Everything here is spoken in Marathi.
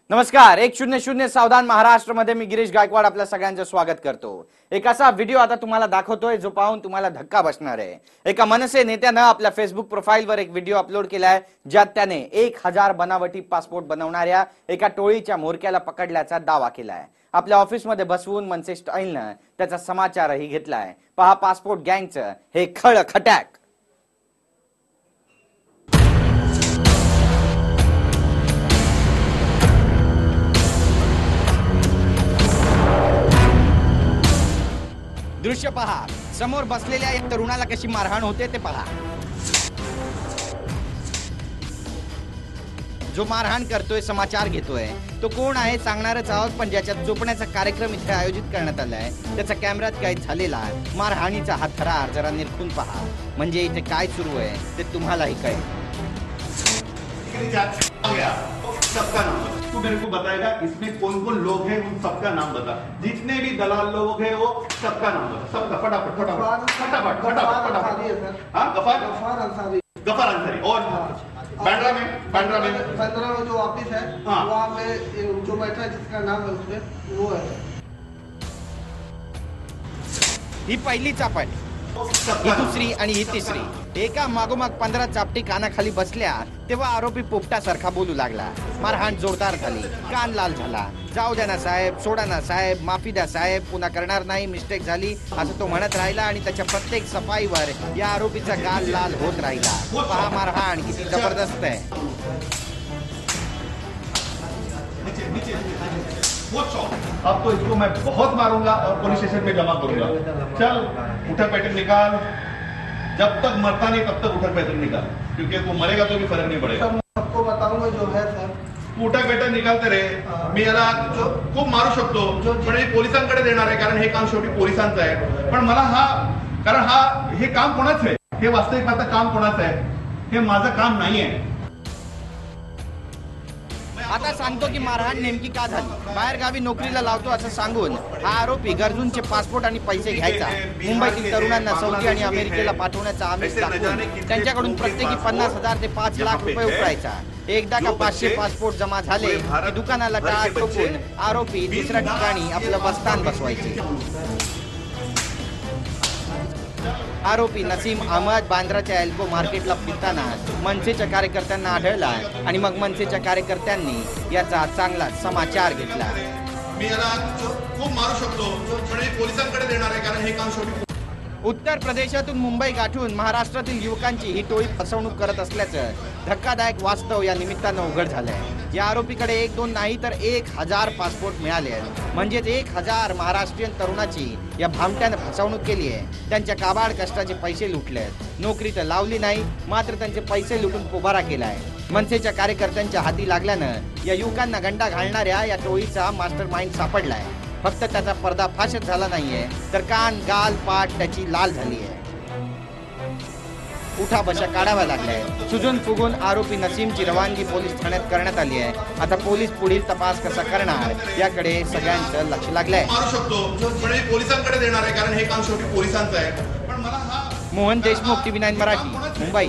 नमस्कार. 100 सावधान महाराष्ट्र मध्ये मी गिरीश गायकवाड आपल्या सगळ्यांचं स्वागत करतो. एक असा व्हिडिओ आता तुम्हाला दाखवतोय जो पाहून तुम्हाला धक्का बसणार आहे. एका मनसे नेत्यानं आपल्या फेसबुक प्रोफाईलवर एक व्हिडिओ अपलोड केलाय ज्यात त्याने 1000 बनावटी पासपोर्ट बनवणाऱ्या एका टोळीच्या म्होरक्याला पकडल्याचा दावा केलाय. आपल्या ऑफिसमध्ये बसवून मनसे स्टाईलनं त्याचा समाचारही घेतलाय. पहा पासपोर्ट गँगचं हे खळखटाक. दृश्य पहा. समोर बसलेल्या या तरुणाला कशी मारहाण होते ते पहा. जो मारहाण करतोय, समाचार घेतोय, तो कोण आहे सांगणारच आहोत. पण ज्याच्या चोपण्याचा कार्यक्रम इथे आयोजित करण्यात आलाय त्याचा कॅमेऱ्यात कैद झालेला मारहाणीचा हा थरार जरा निरखून पहा. म्हणजे इथे काय सुरू आहे ते तुम्हालाही कळेल. सबका नाम बता. तू मेरे को बताएगा इसमें कौन कौन लोग हैं, उन सबका नाम बता. जितने भी दलाल लोग हैं वो सबका नाम बता. सबका फटाफट फटाफट फटाफट फटाफट फटाफट. हाँ, गफार अंसारी. और बांद्रा में जो ऑफिस है वहाँ पे जो बैठा है जिसका नाम है उसमें वो है. ही पहिली चापट, ही दुसरी आणि ही तिसरी. एका मागोमाग 15 चापटी कानाखाली बसल्या तेव्हा आरोपी पोपटासारखा बोलू लागला. मारहाण जोरदार झाली. कान लाल झाला. जाऊ द्या ना साहेब, सोडा ना साहेब, माफी द्या साहेब, पुन्हा करणार नाही, मिस्टेक झाली असं तो म्हणत राहिला. आणि त्याच्या प्रत्येक सफाईवर या आरोपीचा गाल लाल होत राहिला. पहा मारहाण किती जबरदस्त आहे. अब तो इसको मैं बहुत मारूंगा और पुलिस स्टेशन में जमा करूंगा. चल उठक बैठक निकाल. जब तक मरता नहीं तब तक उठक बैठक निकाल, क्योंकि वो मरेगा तो भी फर्क नहीं पड़ेगा. सबको बताऊंगा जो है सर. उठक बैठक निकालते रे. मी याला खूप मारू शकतो पण हे पोलिसांकडे देणार आहे, कारण हे काम शेवटी पोलिसांचं आहे. पण मला हे काम कोणाचं आहे, हे वास्तविक आता काम कोणाचं आहे, हे माझं काम नाही आहे. आता सांगतो की मारहाण नेमकी का झाली. बाहेर गावी नोकरीला लावतो असं सांगून हा आरोपी गरजूंचे पासपोर्ट आणि पैसे घ्यायचा. मुंबईतील तरुणांना सौदी आणि अमेरिकेला पाठवण्याचा आमिष दाखवून त्यांच्याकडून प्रत्येकी 50,000 ते 5 लाख रुपये उकळायचा. एकदा का 500 पासपोर्ट जमा झाले की दुकानाला टाळ ठोकून आरोपी दुसऱ्या ठिकाणी आपलं बस्तान बसवायचे. आरोपी नसीम अहमद बांद्राच्या एल्बो मार्केटला फिरताना मनसेच्या कार्यकर्त्यांना आढळला आणि मग मनसेच्या कार्यकर्त्यांनी याचा चांगला समाचार घेतला. मी याला खूप मारू शकतो पण हे पोलिसांकडे देणार आहे, कारण हे काम शेवटी. उत्तर प्रदेशातून मुंबई गाठून महाराष्ट्रातील युवकांची ही टोळी फसवणूक करत असल्याचं धक्कादायक वास्तव या निमित्तानं उघड झालंय. या आरोपीकडे 1-2 नाही तर 1000 पासपोर्ट मिळाले आहेत. म्हणजेच 1000 महाराष्ट्रीयन तरुणाची या भामट्यानं फसवणूक केली आहे. त्यांच्या काबाड कष्टाचे पैसे लुटले आहेत. नोकरी तर लावली नाही, मात्र त्यांचे पैसे लुटून पोबारा केलाय. मनसेच्या कार्यकर्त्यांच्या हाती लागल्यानं या युवकांना गंडा घालणाऱ्या या टोळीचा मास्टर माइंड सापडलाय. फक्त त्याचा पर्दाफाशच झाला नाहीये तर कान, गाल, पाठ त्याची लाल झाली आहे. उठा बशा काढाव्या लागल्या. सुजून फुगून आरोपी नसीमची रवानगी पोलीस ठाण्यात करण्यात आली आहे. आता पोलीस पुढील तपास कसा करणार याकडे सगळ्यांचं लक्ष लागलंय. मारू शकतो पण हे पोलिसांकडे देणार आहे, कारण हे काम शेवटी पोलिसांचं आहे. पण मला मोहन देशमुख, TV9 मराठी, मुंबई.